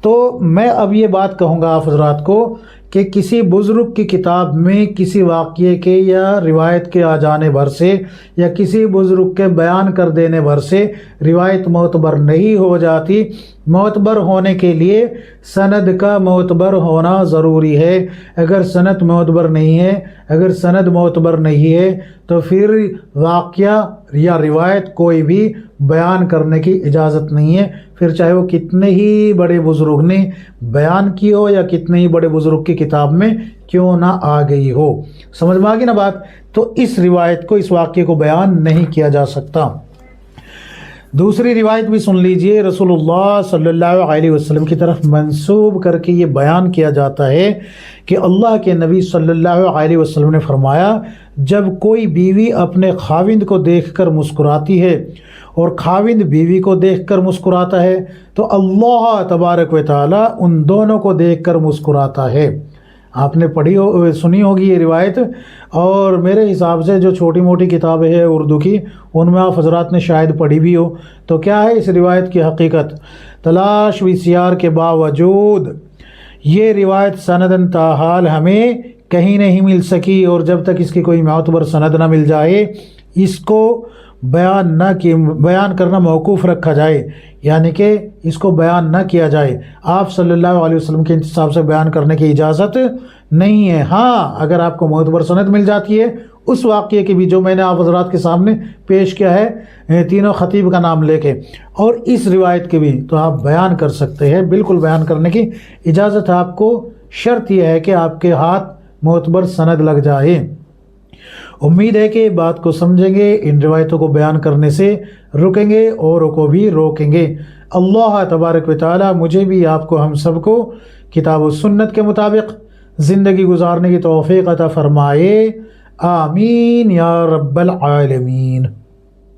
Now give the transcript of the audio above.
تو میں اب یہ بات کہوں گا آپ حضرات کو کہ کسی بزرگ کی کتاب میں کسی واقعے کے یا روایت کے آ جانے بھر سے یا کسی بزرگ کے بیان کر دینے بھر سے روایت معتبر نہیں ہو جاتی۔ معتبر ہونے کے لیے سند کا معتبر ہونا ضروری ہے۔ اگر سند معتبر نہیں ہے تو پھر واقعہ یا روایت کوئی بھی بیان کرنے کی اجازت نہیں ہے، پھر چاہے وہ کتنے ہی بڑے بزرگ نے بیان کی ہو یا کتنے ہی بڑے بزرگ کی کتاب میں کیوں نہ آ گئی ہو۔ سمجھ میں آ گئی نا بات؟ تو اس روایت کو، اس واقعے کو بیان نہیں کیا جا سکتا۔ دوسری روایت بھی سن لیجئے، رسول اللہ صلی اللہ علیہ وسلم کی طرف منسوب کر کے یہ بیان کیا جاتا ہے کہ اللہ کے نبی صلی اللہ علیہ وسلم نے فرمایا، جب کوئی بیوی اپنے خاوند کو دیکھ کر مسکراتی ہے اور خاوند بیوی کو دیکھ کر مسکراتا ہے تو اللہ تبارک و تعالی ان دونوں کو دیکھ کر مسکراتا ہے۔ آپ نے سنی ہوگی یہ روایت، اور میرے حساب سے جو چھوٹی موٹی کتابیں ہیں اردو کی ان میں آپ حضرات نے شاید پڑھی بھی ہو۔ تو کیا ہے اس روایت کی حقیقت؟ تلاش و سیار کے باوجود یہ روایت سندن تاحال ہمیں کہیں نہیں مل سکی، اور جب تک اس کی کوئی معتبر سند نہ مل جائے اس کو بیان کرنا موقوف رکھا جائے، یعنی کہ اس کو بیان نہ کیا جائے۔ آپ صلی اللہ علیہ وسلم کے انتصاب سے بیان کرنے کی اجازت نہیں ہے۔ ہاں اگر آپ کو معتبر سند مل جاتی ہے اس واقعے کی بھی جو میں نے آپ حضرات کے سامنے پیش کیا ہے تینوں خطیب کا نام لے کے، اور اس روایت کے بھی، تو آپ بیان کر سکتے ہیں، بالکل بیان کرنے کی اجازت ہے آپ کو۔ شرط یہ ہے کہ آپ کے ہاتھ معتبر سند لگ جائے۔ امید ہے کہ بات کو سمجھیں گے، ان روایتوں کو بیان کرنے سے رکیں گے، اوروں کو بھی روکیں گے۔ اللہ تبارک و تعالی مجھے بھی، آپ کو، ہم سب کو کتاب و سنت کے مطابق زندگی گزارنے کی توفیق عطا فرمائے، آمین یا رب العالمین۔